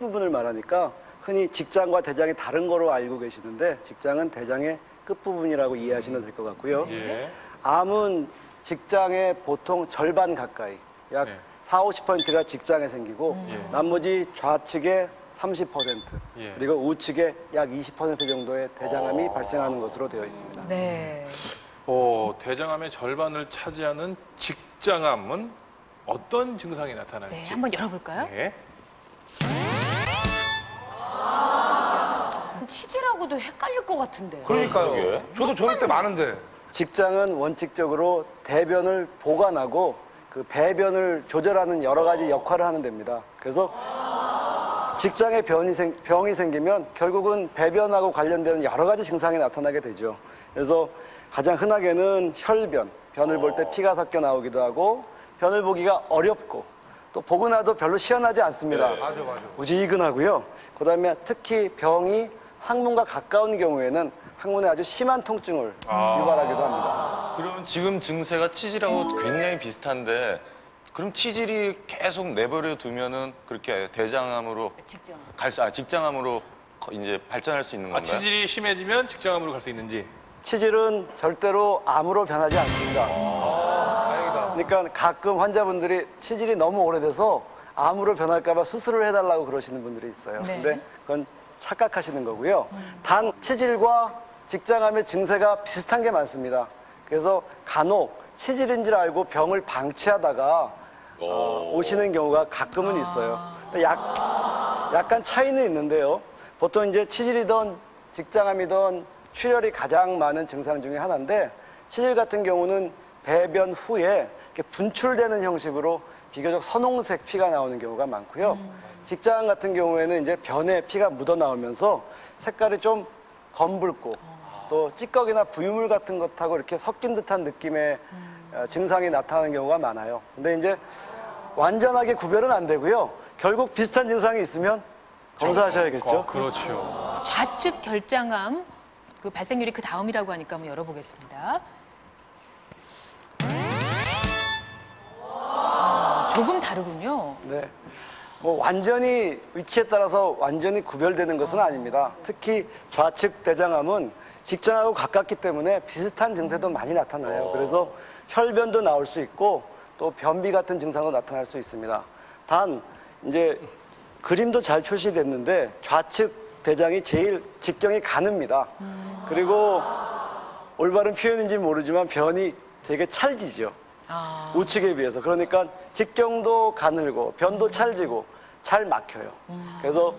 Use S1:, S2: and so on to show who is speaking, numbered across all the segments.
S1: 끝부분을 말하니까 흔히 직장과 대장이 다른 거로 알고 계시는데 직장은 대장의 끝부분이라고 이해하시면 될 것 같고요.
S2: 예.
S1: 암은 직장의 보통 절반 가까이, 약
S2: 네.
S1: 40~50%가 직장에 생기고 나머지 좌측에 30%,
S2: 예.
S1: 그리고 우측에 약 20% 정도의 대장암이 발생하는 것으로 되어 있습니다.
S3: 네.
S2: 대장암의 절반을 차지하는 직장암은 어떤 증상이 나타나는지.
S3: 네, 한번 열어볼까요?
S2: 네.
S3: 치질하고도 헷갈릴 것 같은데.
S4: 그러니까요. 저도 저럴 때 많은데.
S1: 직장은 원칙적으로 대변을 보관하고 그 배변을 조절하는 여러 가지 역할을 하는 데입니다. 그래서 직장에 병이 생기면 결국은 배변하고 관련되는 여러 가지 증상이 나타나게 되죠. 그래서 가장 흔하게는 혈변, 변을 볼 때 피가 섞여 나오기도 하고 변을 보기가 어렵고 또 보고 나도 별로 시원하지 않습니다.
S4: 맞아.
S1: 무지근하고요. 그다음에 특히 병이 항문과 가까운 경우에는 항문에 아주 심한 통증을 유발하기도 합니다.
S5: 그러면 지금 증세가 치질하고 굉장히 비슷한데 그럼 치질이 계속 내버려 두면은 그렇게 대장암으로 직장암으로 이제 발전할 수 있는 건가요?
S2: 치질이 심해지면 직장암으로 갈 수 있는지.
S1: 치질은 절대로 암으로 변하지 않습니다.
S4: 다행이다.
S1: 그러니까 가끔 환자분들이 치질이 너무 오래돼서 암으로 변할까 봐 수술을 해달라고 그러시는 분들이 있어요.
S3: 네.
S1: 근데 그건 착각하시는 거고요. 단 치질과 직장암의 증세가 비슷한 게 많습니다. 그래서 간혹 치질인 줄 알고 병을 방치하다가 오시는 경우가 가끔은 있어요. 근데 약간 차이는 있는데요. 보통 이제 치질이든 직장암이든 출혈이 가장 많은 증상 중에 하나인데 치질 같은 경우는 배변 후에 이렇게 분출되는 형식으로 비교적 선홍색 피가 나오는 경우가 많고요. 직장암 같은 경우에는 이제 변에 피가 묻어 나오면서 색깔이 좀 검붉고 또 찌꺼기나 부유물 같은 것하고 이렇게 섞인 듯한 느낌의 증상이 나타나는 경우가 많아요. 근데 이제 완전하게 구별은 안 되고요. 결국 비슷한 증상이 있으면 검사하셔야겠죠.
S2: 그렇죠.
S3: 좌측 결장암 그 발생률이 그 다음이라고 하니까 한번 열어보겠습니다. 조금 다르군요.
S1: 네. 뭐 완전히 위치에 따라서 완전히 구별되는 것은 아닙니다. 특히 좌측 대장암은 직장하고 가깝기 때문에 비슷한 증세도 많이 나타나요. 그래서 혈변도 나올 수 있고 또 변비 같은 증상도 나타날 수 있습니다. 단 이제 그림도 잘 표시됐는데 좌측 대장이 제일 직경이 가늡니다. 그리고 올바른 표현인지 모르지만 변이 되게 찰지죠. 우측에 비해서. 그러니까 직경도 가늘고 변도 찰지고 잘 막혀요. 그래서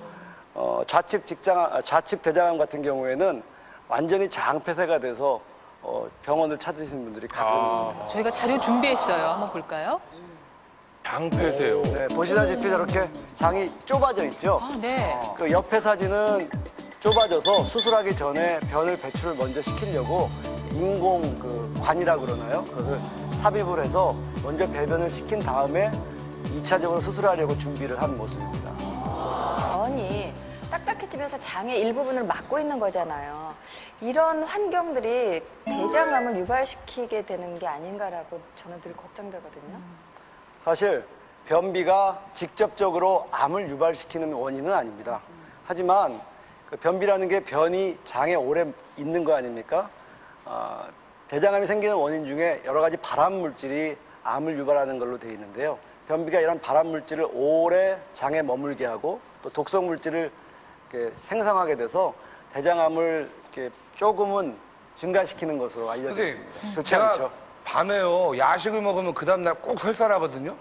S1: 좌측 대장암 같은 경우에는 완전히 장폐쇄가 돼서 병원을 찾으시는 분들이 가끔 있습니다.
S3: 저희가 자료 준비했어요. 한번 볼까요?
S2: 장폐세요.
S1: 네, 보시다시피 저렇게 장이 좁아져 있죠.
S3: 네.
S1: 그 옆에 사진은 좁아져서 수술하기 전에 변을 배출을 먼저 시키려고 인공 그 관이라고 그러나요? 그것을 삽입을 해서 먼저 배변을 시킨 다음에 2차적으로 수술하려고 준비를 한 모습입니다.
S6: 변이 딱딱해지면서 장의 일부분을 막고 있는 거잖아요. 이런 환경들이 대장암을 유발시키게 되는 게 아닌가라고 저는 늘 걱정되거든요.
S1: 사실 변비가 직접적으로 암을 유발시키는 원인은 아닙니다. 하지만 그 변비라는 게 변이 장에 오래 있는 거 아닙니까? 대장암이 생기는 원인 중에 여러 가지 발암 물질이 암을 유발하는 걸로 되어 있는데요. 변비가 이런 발암 물질을 오래 장에 머물게 하고 또 독성 물질을 이렇게 생성하게 돼서 대장암을 이렇게 조금은 증가시키는 것으로 알려져 있습니다. 좋지
S4: 제가
S1: 않죠?
S4: 밤에요 야식을 먹으면 그 다음날 꼭 설사를 하거든요.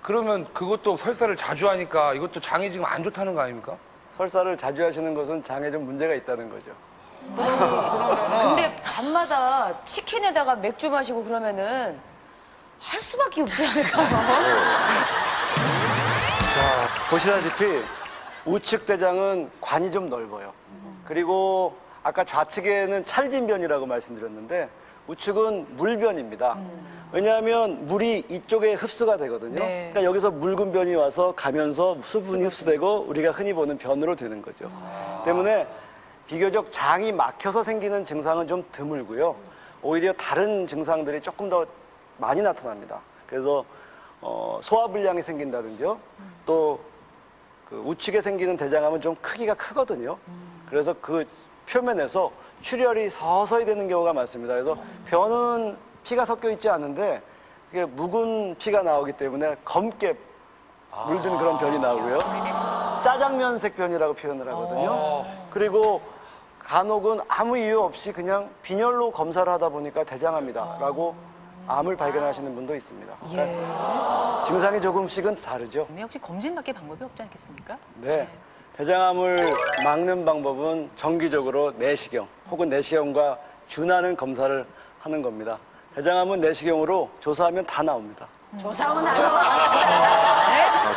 S4: 그러면 그것도 설사를 자주 하니까 이것도 장이 지금 안 좋다는 거 아닙니까?
S1: 설사를 자주 하시는 것은 장에 좀 문제가 있다는 거죠.
S3: 근데 밤마다 치킨에다가 맥주 마시고 그러면은 할 수밖에 없지 않을까요?
S1: 자, 보시다시피 우측 대장은 관이 좀 넓어요. 그리고 아까 좌측에는 찰진 변이라고 말씀드렸는데 우측은 물변입니다. 왜냐하면 물이 이쪽에 흡수가 되거든요.
S3: 네.
S1: 그러니까 여기서 묽은 변이 와서 가면서 수분이 흡수되고 우리가 흔히 보는 변으로 되는 거죠. 때문에 비교적 장이 막혀서 생기는 증상은 좀 드물고요. 오히려 다른 증상들이 조금 더 많이 나타납니다. 그래서 소화불량이 생긴다든지요. 또 그 우측에 생기는 대장암은 좀 크기가 크거든요. 그래서 그 표면에서 출혈이 서서히 되는 경우가 많습니다. 그래서 변은 피가 섞여 있지 않은데 그게 묵은 피가 나오기 때문에 검게 물든 그런 변이 나오고요. 짜장면색 변이라고 표현을 하거든요. 그리고 간혹은 아무 이유 없이 그냥 빈혈로 검사를 하다 보니까 대장암이다라고 암을 발견하시는 분도 있습니다. 증상이 조금씩은 다르죠.
S3: 근데 혹시 검진밖에 방법이 없지 않겠습니까?
S1: 네. 대장암을 막는 방법은 정기적으로 내시경 혹은 내시경과 준하는 검사를 하는 겁니다. 대장암은 내시경으로 조사하면 다 나옵니다.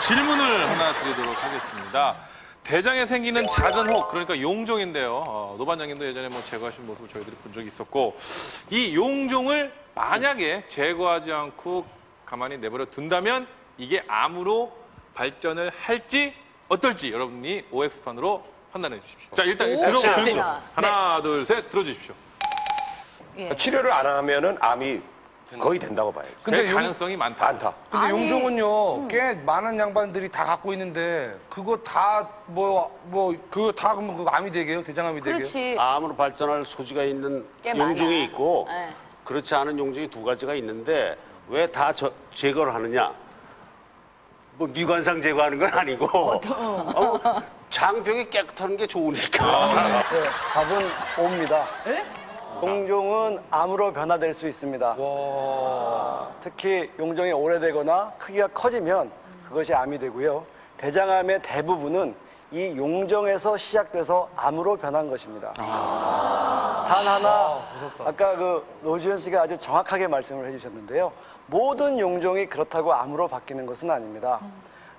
S2: 질문을 하나 드리도록 하겠습니다. 대장에 생기는 작은 혹, 그러니까 용종인데요. 노반장님도 예전에 뭐 제거하신 모습을 저희들이 본 적이 있었고, 이 용종을 만약에 제거하지 않고 가만히 내버려 둔다면 이게 암으로 발전을 할지 어떨지 여러분이 OX판으로 판단해 주십시오. 자, 일단 들고 하나, 둘, 셋 들어주십시오.
S7: 치료를 안 하면은 암이 거의 된다고 봐야죠.
S2: 근데
S4: 근데
S2: 가능성이 많다.
S7: 많다.
S4: 근데 용종은요, 꽤 많은 양반들이 다 갖고 있는데, 그거 다, 그거 다 그러면 그거 암이 되게요? 대장암이 되게요?
S6: 그렇지.
S8: 암으로 발전할 소지가 있는
S6: 꽤
S8: 용종이
S6: 많아.
S8: 있고
S6: 네.
S8: 그렇지 않은 용종이 두 가지가 있는데 왜 다 제거를 하느냐? 뭐 미관상 제거하는 건 아니고 장벽이 깨끗한 게 좋으니까.
S1: 네, 답은 O입니다. 용종은 암으로 변화될 수 있습니다. 특히 용종이 오래되거나 크기가 커지면 그것이 암이 되고요. 대장암의 대부분은 이 용종에서 시작돼서 암으로 변한 것입니다. 단 하나, 아까 그 노지현 씨가 아주 정확하게 말씀을 해주셨는데요. 모든 용종이 그렇다고 암으로 바뀌는 것은 아닙니다.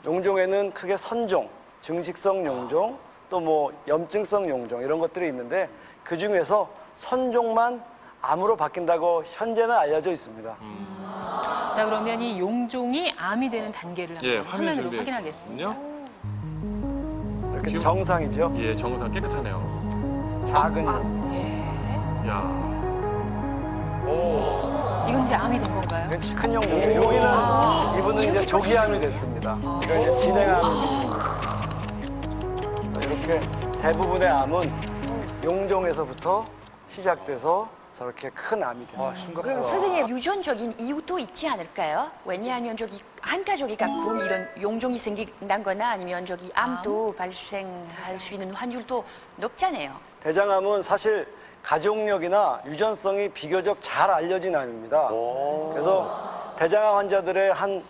S1: 용종에는 크게 선종, 증식성 용종, 또 뭐 염증성 용종 이런 것들이 있는데 그 중에서 선종만 암으로 바뀐다고 현재는 알려져 있습니다.
S3: 자, 그러면 이 용종이 암이 되는 단계를 한번
S2: 예, 화면
S3: 화면으로
S2: 준비해
S3: 확인하겠습니다.
S1: 이렇게
S2: 지금-
S1: 정상이죠.
S2: 예, 정상 깨끗하네요.
S1: 작은 용.
S2: 야,
S3: 이건 이제 암이 된 건가요?
S1: 이건 큰 용종이에요. 여기는 이분은 이제 조기암이 됐습니다. 이건 이제 진행암입니다. 이렇게 대부분의 암은 용종에서부터 시작돼서 저렇게 큰 암이 됩니다.
S9: 그럼 선생님 유전적인 이유도 있지 않을까요? 왜냐하면 저기 한 가족이 가끔 이런 용종이 생긴다거나 아니면 저기 암도 발생할 수 있는 확률도 높잖아요.
S1: 대장암은 사실 가족력이나 유전성이 비교적 잘 알려진 암입니다. 그래서 대장암 환자들의 한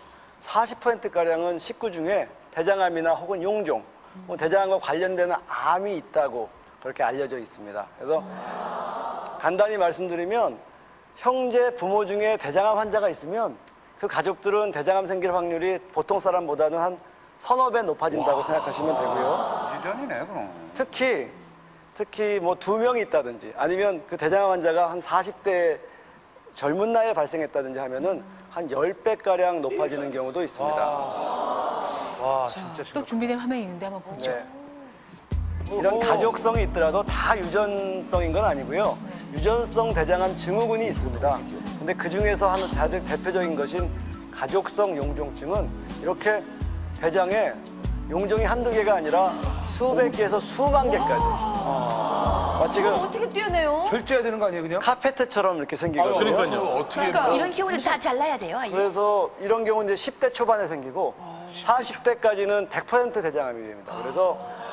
S1: 40%가량은 식구 중에 대장암이나 혹은 용종, 뭐 대장암과 관련되는 암이 있다고 그렇게 알려져 있습니다. 그래서 간단히 말씀드리면 형제, 부모 중에 대장암 환자가 있으면 그 가족들은 대장암 생길 확률이 보통 사람보다는 한 서너 배 높아진다고 생각하시면 되고요.
S4: 유전이네, 그럼.
S1: 특히 뭐 2명이 있다든지 아니면 그 대장암 환자가 한 40대 젊은 나이에 발생했다든지 하면은 한 10배가량 높아지는 경우도 있습니다.
S4: 와, 진짜
S3: 또 준비된 화면이 있는데 한번 보죠.
S1: 네. 이런 가족성이 있더라도 다 유전성인 건 아니고요. 유전성 대장암 증후군이 있습니다. 근데 그 중에서 가장 대표적인 것인 가족성 용종증은 이렇게 대장에 용종이 한두 개가 아니라 수백 개에서 수만 개까지. 마치 그
S6: 어떻게 뛰어내요?
S4: 절제해야 되는 거 아니에요, 그냥?
S1: 카페트처럼 이렇게 생기거든요.
S2: 그러니까요. 어떻게
S9: 이런 경우는 다 잘라야 돼요. 아예.
S1: 그래서 이런 경우는 이제 10대 초반에 생기고 40대까지는 100% 대장암이 됩니다. 그래서